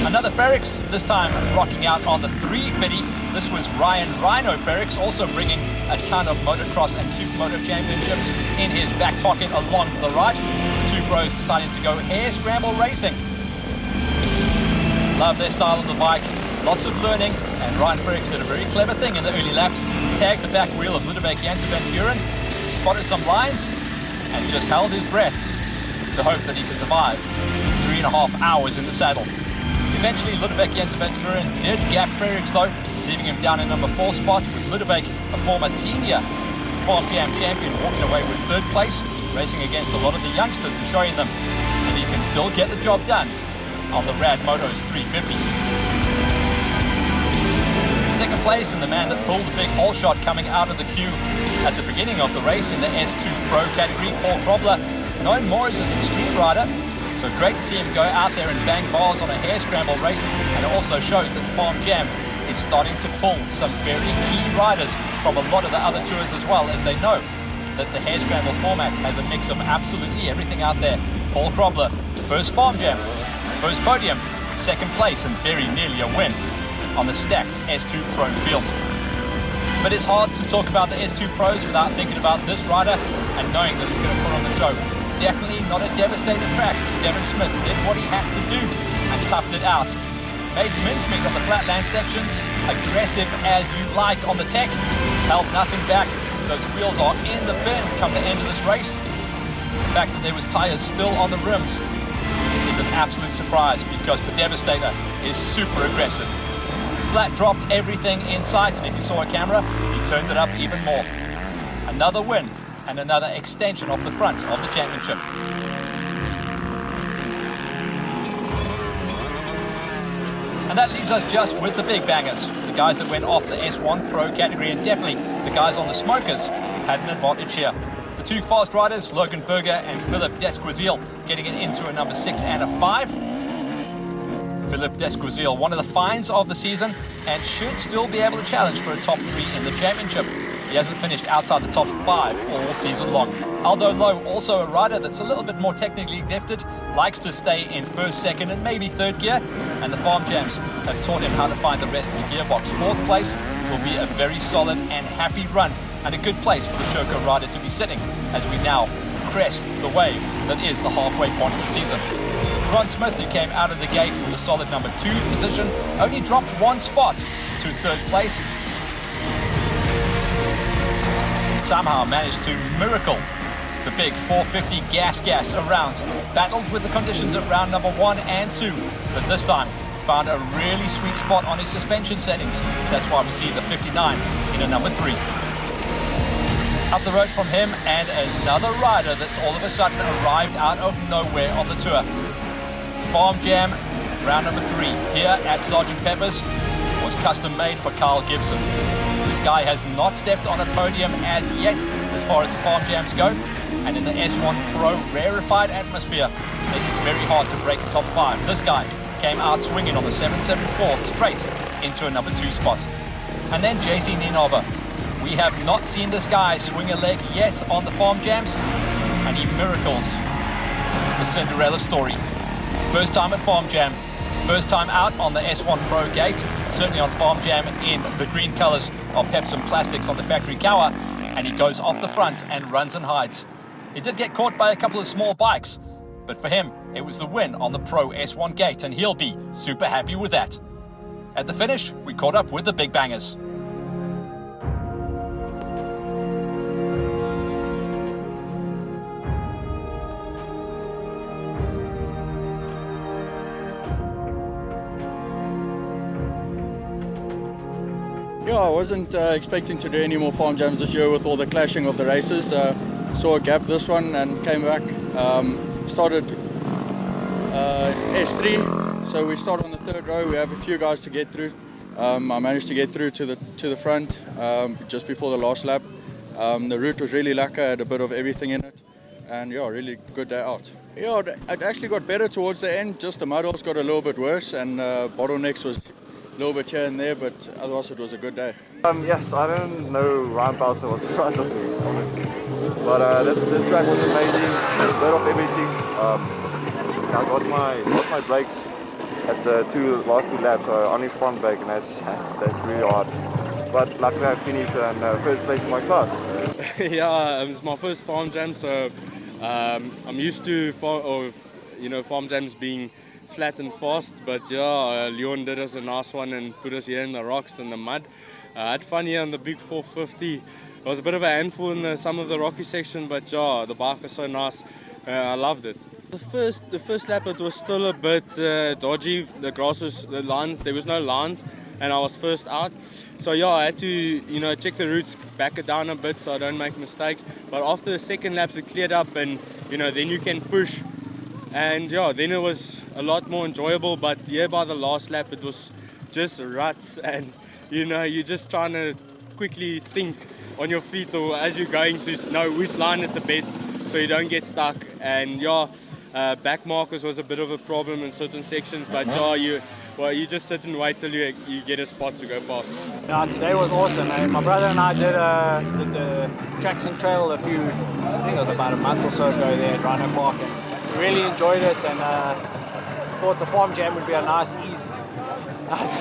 B: Another Ferrix, this time rocking out on the 350. This was Ryan Rhino Ferrix, also bringing a ton of motocross and supermoto championships in his back pocket along for the ride. The 2 pros deciding to go Harescramble racing. Love their style on the bike, lots of learning, and Ryan Ferrix did a very clever thing in the early laps. Tagged the back wheel of Ludovic Janssen van Vuren, spotted some lines, and just held his breath to hope that he could survive 3.5 hours in the saddle. Eventually, Ludovic Janssen van Vuren did gap Ferrix though, leaving him down in number 4 spot, with Ludovic, a former senior Farm Jam champion, walking away with 3rd place, racing against a lot of the youngsters and showing them that he can still get the job done on the Rad Motos 350. 2nd place, and the man that pulled the big hole shot coming out of the queue at the beginning of the race in the S2 Pro category, Paul Krobler, known more as an extreme rider. So great to see him go out there and bang bars on a Harescramble race, and it also shows that Farm Jam is starting to pull some very key riders from a lot of the other tours as well, as they know that the Harescramble format has a mix of absolutely everything out there. Paul Krobler, first Farm Jam, first podium, 2nd place, and very nearly a win on the stacked S2 Pro field. But it's hard to talk about the S2 Pros without thinking about this rider and knowing that he's going to put on the show. Definitely not a devastated track. Devin Smith did what he had to do and toughed it out. Made mincemeat of the flatland sections, aggressive as you like on the tech, held nothing back. Those wheels are in the bin come the end of this race. The fact that there was tires still on the rims is an absolute surprise, because the Devastator is super aggressive. Flat dropped everything in sight, and if you saw a camera, he turned it up even more. Another win and another extension off the front of the championship. And that leaves us just with the big bangers, the guys that went off the S1 Pro category, and definitely the guys on the smokers had an advantage here. The 2 fast riders, Logan Berger and Philip Desquizil, getting it into a number 6 and a 5. Philip Desquizil, one of the finds of the season, and should still be able to challenge for a top 3 in the championship. He hasn't finished outside the top 5 all season long. Aldo Lowe, also a rider that's a little bit more technically gifted, likes to stay in 1st, 2nd, and maybe 3rd gear, and the Farm Jams have taught him how to find the rest of the gearbox. 4th place will be a very solid and happy run, and a good place for the Sherco rider to be sitting as we now crest the wave that is the halfway point of the season. Ron Smith, who came out of the gate with a solid number 2 position, only dropped 1 spot to 3rd place. Somehow managed to miracle the big 450 gas around. Battled with the conditions at round number 1 and 2, but this time found a really sweet spot on his suspension settings. That's why we see the 59 in a number 3. Up the road from him, and another rider that's all of a sudden arrived out of nowhere on the tour. Farm Jam, round number 3 here at Sgt. Pepper's, was custom made for Carl Gibson. This guy has not stepped on a podium as yet as far as the Farm Jams go, and in the S1 Pro rarefied atmosphere, it is very hard to break a top 5. This guy came out swinging on the 774 straight into a number 2 spot. And then JC Nienhofer. We have not seen this guy swing a leg yet on the Farm Jams, and he miracles the Cinderella story. First time at Farm Jam, first time out on the S1 Pro gate, certainly on Farm Jam in the green colors of Pepsom Plastics on the factory Kawa, and he goes off the front and runs and hides. He did get caught by a couple of small bikes, but for him, it was the win on the Pro S1 gate, and he'll be super happy with that. At the finish, we caught up with the big bangers.
D: Yeah, I wasn't expecting to do any more farm jams this year with all the clashing of the races. Saw a gap this one and came back. Started S3, so we start on the third row. We have a few guys to get through. I managed to get through to the front just before the last lap. The route was really lacquer, had a bit of everything in it, and yeah, really good day out. Yeah, it actually got better towards the end. Just the muddles got a little bit worse, and bottlenecks was a little bit here and there, but otherwise it was a good day.
E: Yes, I didn't know Ryan Pelser was in front of me, honestly. But this track was amazing, a bit of everything. I got my brakes at the last two laps, so only front brake, and that's really hard. But luckily I finished in first place in my class.
F: Yeah, it's my first farm jam, so I'm used to farm jams being flat and fast, but yeah, Leon did us a nice one and put us here in the rocks and the mud. I had fun here on the big 450. It was a bit of a handful in some of the rocky section, but yeah, the bike was so nice. I loved it. The first lap it was still a bit dodgy. The grass was, the lines, there was no lines, and I was first out. So yeah, I had to check the routes, back it down a bit so I don't make mistakes. But after the second laps it cleared up, and then you can push. And yeah, then it was a lot more enjoyable. But yeah, by the last lap it was just ruts, and you're just trying to quickly think on your feet, or as you're going to know which line is the best, so you don't get stuck. And yeah, back markers was a bit of a problem in certain sections, but yeah, you just sit and wait till you get a spot to go past.
G: Yeah, today was awesome. My brother and I did the Traction Trail I think it was about a month or so ago there at Rhino Park, and really enjoyed it, and thought the Farm Jam would be a nice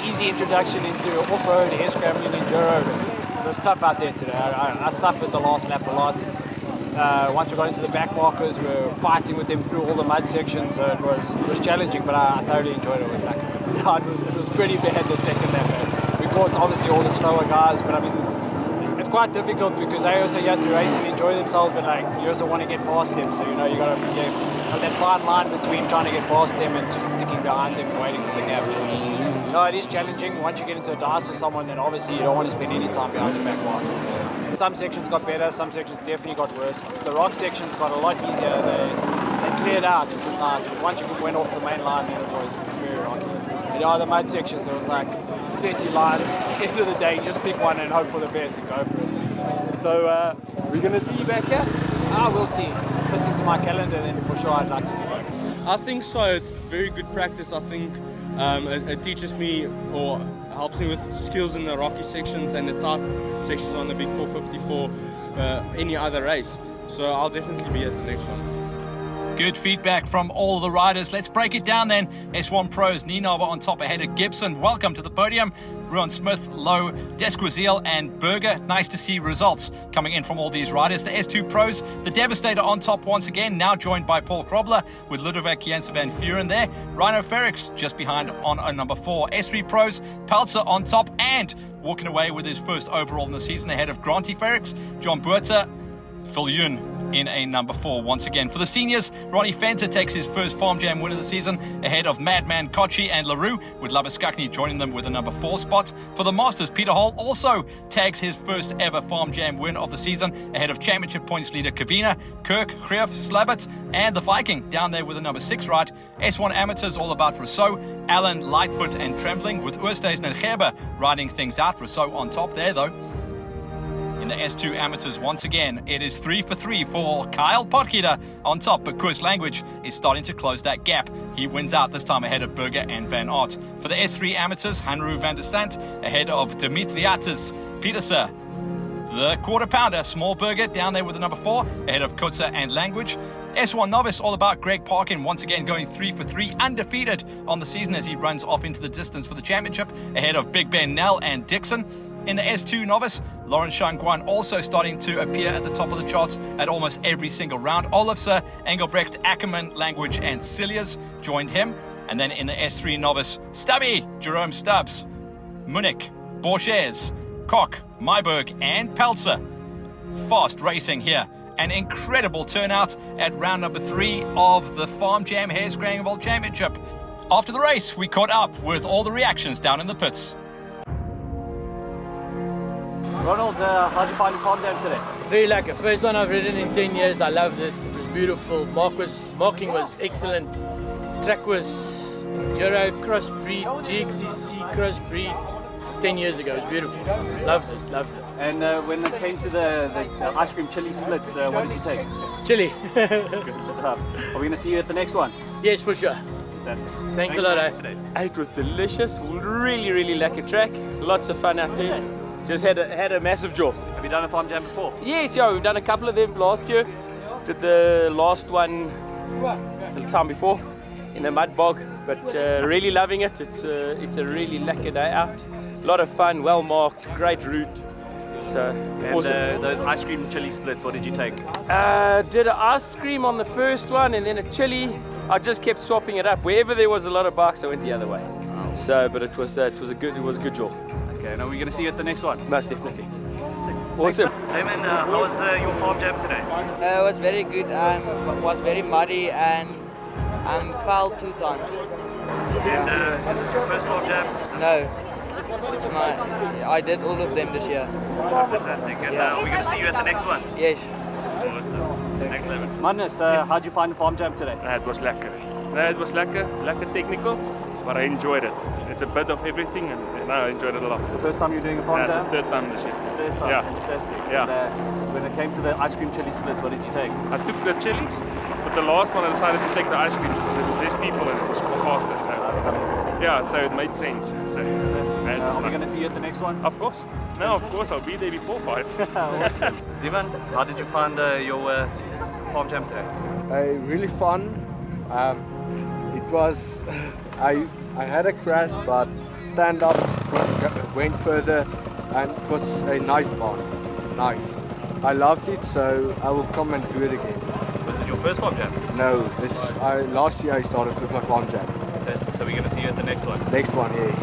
G: easy introduction into off-road, hair scrambling, enduro. It was tough out there today. I suffered the last lap a lot. Once we got into the back markers, we were fighting with them through all the mud sections, so it was challenging, but I thoroughly enjoyed it. It was pretty bad the second lap. We caught obviously all the slower guys, but I mean, it's quite difficult because they also get to race and enjoy themselves, but you also want to get past them, so you got to get that fine line between trying to get past them and just sticking behind them and waiting for the gap. No, it is challenging. Once you get into a dice with someone, then obviously you don't want to spend any time behind the back markers. So some sections got better, some sections definitely got worse. The rock sections got a lot easier. They cleared out, which was nice. But once you went off the main line, then it was very rocky. And the mud sections, there was like 30 lines. At the end of the day, you just pick one and hope for the best and go for it.
E: So we're going to see you back here?
G: We'll see. Fits into my calendar, then for sure I'd like to be back.
F: I think so. It's very good practice. I think it teaches me or helps me with skills in the rocky sections and the tight sections on the big 450 for any other race. So I'll definitely be at the next one.
B: Good feedback from all the riders. Let's break it down then. S1 Pros, Nienaber on top ahead of Gibson. Welcome to the podium. Ruan Smith, Lowe, Desquizile and Berger. Nice to see results coming in from all these riders. The S2 Pros, the Devastator on top once again, now joined by Paul Krobler with Ludovic Jensen van Vuren there. Rhino Ferrix just behind on number 4. S3 Pros, Pelser on top and walking away with his first overall in the season ahead of Granty Ferrix. John Buerta, Phil Yoon in a number 4 once again. For the seniors, Ronnie Fenter takes his first Farm Jam win of the season ahead of Madman Kochi and LaRue, with Labuskakny joining them with a number 4 spot. For the Masters, Peter Hall also tags his first ever Farm Jam win of the season ahead of championship points leader Kavina, Kirk, Greef, Slabbert and the Viking down there with a number 6 ride. S1 Amateurs all about Rousseau, Allen, Lightfoot and Trembling, with Oosthuizen and Gerber riding things out. Rousseau on top there though. In the S2 Amateurs, once again, it is 3 for 3 for Kyle Potgieter on top, but Koos Language is starting to close that gap. He wins out this time ahead of Berger and Van Aert. For the S3 Amateurs, Hanru van der Sant ahead of Dimitriatis Petersen. The quarter pounder, Small Berger, down there with the number 4 ahead of Kutzer and Language. S1 Novice, all about Greg Parkin, once again going 3 for 3, undefeated on the season as he runs off into the distance for the championship ahead of Big Ben Nell and Dixon. In the S2 Novice, Lawrence Shangguan also starting to appear at the top of the charts at almost every single round. Olofse, Engelbrecht, Ackerman, Language and Cilliers joined him. And then in the S3 Novice, Stubby, Jerome Stubbs, Munich, Borges, Koch, Myberg and Pelser. Fast racing here. An incredible turnout at round number 3 of the Farm Jam Harescramble Championship. After the race, we caught up with all the reactions down in the pits.
G: Ronald, how'd you find the Farm Jam today?
H: Very lekker. First one I've ridden in 10 years. I loved it. It was beautiful. Marking was excellent. Track was Enduro crossbreed, GXCC crossbreed 10 years ago. It was beautiful. Loved it.
G: And when it came to the ice cream chili splits, what did you take?
H: Chili.
G: Good stuff. Are we going to see you at the next one?
H: Yes, for sure.
G: Fantastic.
H: Thanks a lot, eh?
I: It was delicious. Really lekker track. Lots of fun out there. Just had a massive jaw.
G: Have you done a Farm Jam before?
I: Yes, yeah, we've done a couple of them last year. Did the last one the time before in the mud bog, but really loving it. It's a really lekker day out. A lot of fun, well marked, great route. So awesome.
G: Those ice cream chili splits, what did you take?
I: Did an ice cream on the first one and then a chili. I just kept swapping it up. Wherever there was a lot of bikes, I went the other way. So, but it was a good jaw.
G: Okay, now we're going to see you at the next one.
I: Most definitely. Awesome.
G: Hey man, how was your Farm Jam today?
J: It was very good and was very muddy and fell 2 times.
G: And is this your first Farm Jam?
J: No, I did all of them this year.
G: Oh, fantastic. And we're going to see you at the next one.
J: Yes.
G: Awesome. Thanks, Lemon. Magnus, how'd you find the Farm Jam today?
K: It was lekker. It was lekker technical, but I enjoyed it. It's a bit of everything, and I enjoyed it a lot.
G: It's the first time you're doing a Farm Jam?
K: It's the third time this year.
G: Third time,
K: yeah.
G: Fantastic.
K: Yeah.
G: And, when it came to the ice cream chili splits, what did you take?
K: I took the chilies, but the last one I decided to take the ice creams because there was less people and it was faster. So yeah, so it made sense. So
G: fantastic.
K: Are
G: we going to see you at the next one?
K: Of course. No, of course, I'll be there before 5.
G: Awesome. Divan, how did you find your Farm Jam today?
L: Really fun. It was, I had a crash, but stand up, went further, and it was a nice barn. Nice. I loved it, so I will come and do it again.
G: Was it your first Farm Jam?
L: No, last year I started with my Farm Jam.
G: Fantastic. So we're going to see you at the next one?
L: Next one, yes.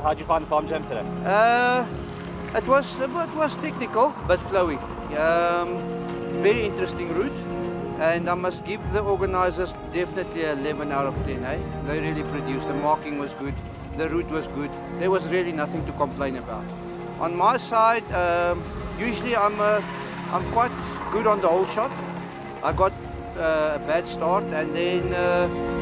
G: How'd you find the Farm Jam today?
M: It was technical but flowy. Very interesting route, and I must give the organizers definitely 11 out of 10. They really produced. The marking was good, the route was good. There was really nothing to complain about. On my side, usually I'm quite good on the whole shot. I got a bad start, and then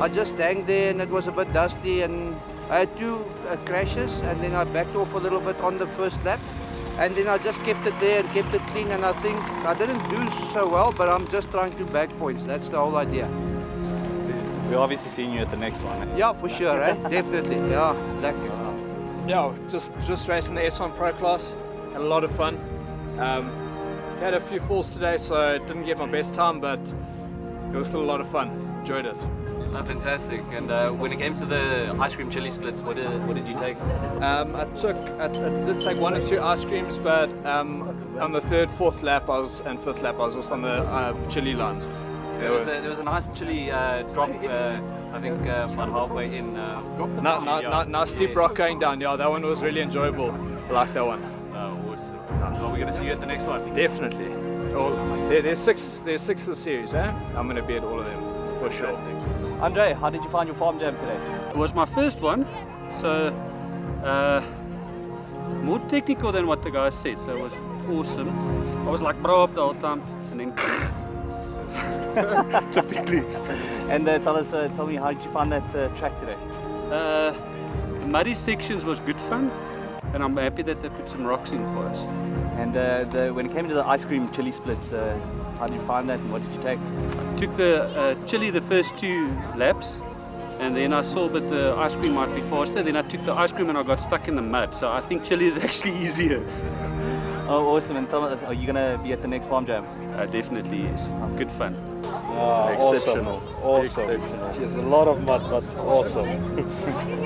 M: I just hanged there, and it was a bit dusty, and I had 2 crashes, and then I backed off a little bit on the first lap, and then I just kept it there and kept it clean, and I think I didn't do so well, but I'm just trying to bag points. That's the whole idea.
G: We're obviously seeing you at the next one.
M: Yeah, for sure, definitely. Yeah, lekker.
H: Yeah, just racing the S1 Pro class. Had a lot of fun. Had a few falls today, so I didn't get my best time, but it was still a lot of fun. Enjoyed it.
G: Oh, fantastic. And when it came to the ice cream chili splits, what did you take?
H: I did take 1 or 2 ice creams, but on the 3rd, 4th lap and 5th lap I was just on the chili lines.
G: There was a nice chili drop, I think about halfway in.
H: Nice steep rock going down. Yeah, that one was really enjoyable. I like that one.
G: Awesome. Well, we're going to see you at the next one.
H: Definitely. There's 6 of the series, eh? I'm going to be at all of them for sure.
G: Andre, how did you find your Farm Jam today?
N: It was my first one, so more technical than what the guys said, so it was awesome. I was like bro up the whole time, and then typically.
G: And tell me, how did you find that track today?
N: The muddy sections was good fun, and I'm happy that they put some rocks in for us.
G: And when it came to the ice cream chili splits, how did you find that, and what did you take?
N: I took the chili the first 2 laps, and then I saw that the ice cream might be faster. Then I took the ice cream and I got stuck in the mud, so I think chili is actually easier.
G: Oh, awesome. And tell us, are you going to be at the next Farm Jam?
N: Definitely yes. Good fun.
O: Exceptional. Awesome. It's a lot of mud, but awesome.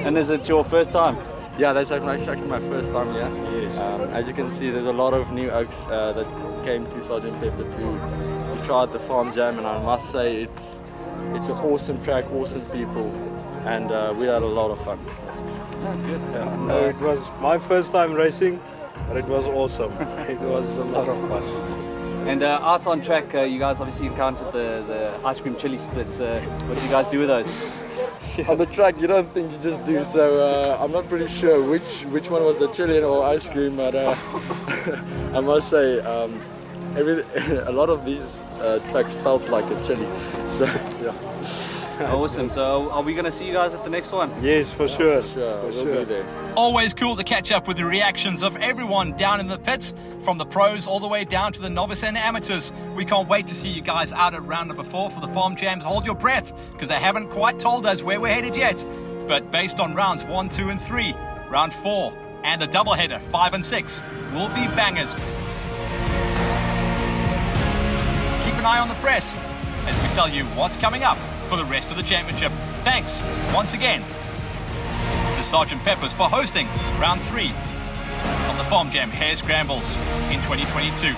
G: And is it your first time?
O: Yeah, that's actually my first time here. Yes. As you can see, there's a lot of new oaks that came to Sergeant Pepper to try out the Farm Jam, and I must say it's an awesome track, awesome people, and we had a lot of fun.
G: Oh, good.
O: Yeah. It was my first time racing, but it was awesome. It was a lot of fun.
G: And out on track, you guys obviously encountered the ice cream chili splits. What did you guys do with those?
O: on the track you don't think, you just do. So I'm not pretty sure which one was the chili or ice cream, but I must say a lot of these tracks felt like a chili. So yeah.
N: Awesome. So are we going to see you guys at the next one?
E: Yes, for sure.
O: We'll be there.
B: Always cool to catch up with the reactions of everyone down in the pits, from the pros all the way down to the novice and amateurs. We can't wait to see you guys out at round number 4 for the Farm Jams. Hold your breath, because they haven't quite told us where we're headed yet. But based on rounds 1, 2 and 3, round 4 and the doubleheader 5 and 6 will be bangers. Keep an eye on the press as we tell you what's coming up for the rest of the championship. Thanks once again to Sergeant Peppers for hosting round 3 of the Farm Jam Harescrambles in 2022.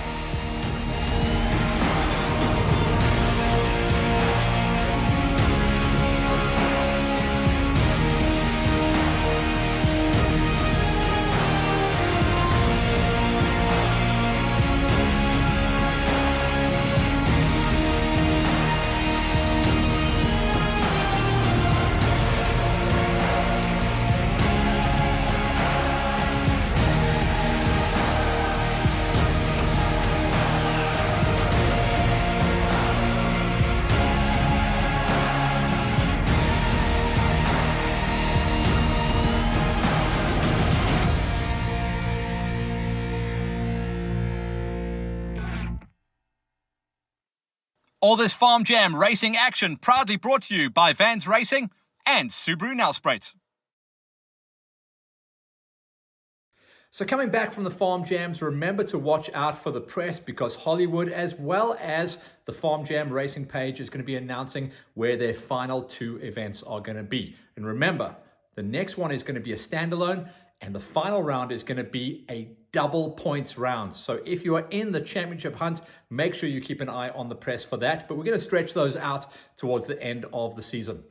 B: All this Farm Jam racing action proudly brought to you by Vans Racing and Subaru Nelspruit.
A: So coming back from the Farm Jams, remember to watch out for the press, because Hollywood, as well as the Farm Jam Racing page, is going to be announcing where their final 2 events are going to be. And remember, the next one is going to be a standalone, and the final round is going to be a double points round. So if you are in the championship hunt, make sure you keep an eye on the press for that. But we're going to stretch those out towards the end of the season.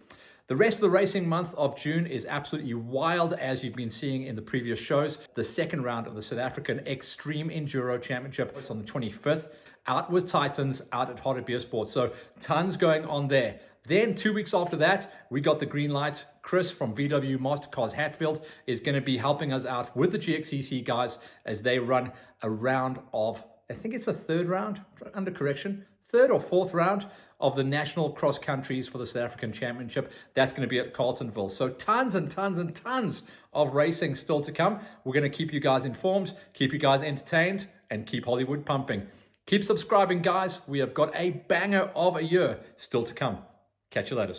A: The rest of the racing month of June is absolutely wild, as you've been seeing in the previous shows. The second round of the South African Extreme Enduro Championship is on the 25th, out with Titans, out at Hare Sport. So tons going on there. Then 2 weeks after that, we got the green light. Chris from VW Mastercars Hatfield is going to be helping us out with the GXCC guys as they run a round of, I think it's the third round, under correction, third or fourth round of the national cross countries for the South African Championship. That's going to be at Carltonville. So tons and tons and tons of racing still to come. We're going to keep you guys informed, keep you guys entertained, and keep Hollywood pumping. Keep subscribing, guys. We have got a banger of a year still to come. Catch you later.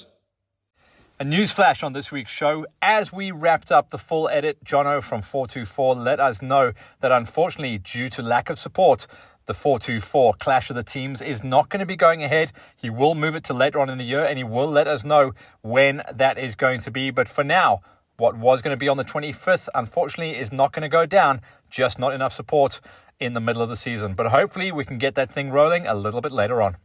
B: A news flash on this week's show. As we wrapped up the full edit, Jono from 424 let us know that unfortunately, due to lack of support, the 424 Clash of the Teams is not going to be going ahead. He will move it to later on in the year, and he will let us know when that is going to be. But for now, what was going to be on the 25th, unfortunately, is not going to go down. Just not enough support in the middle of the season. But hopefully we can get that thing rolling a little bit later on.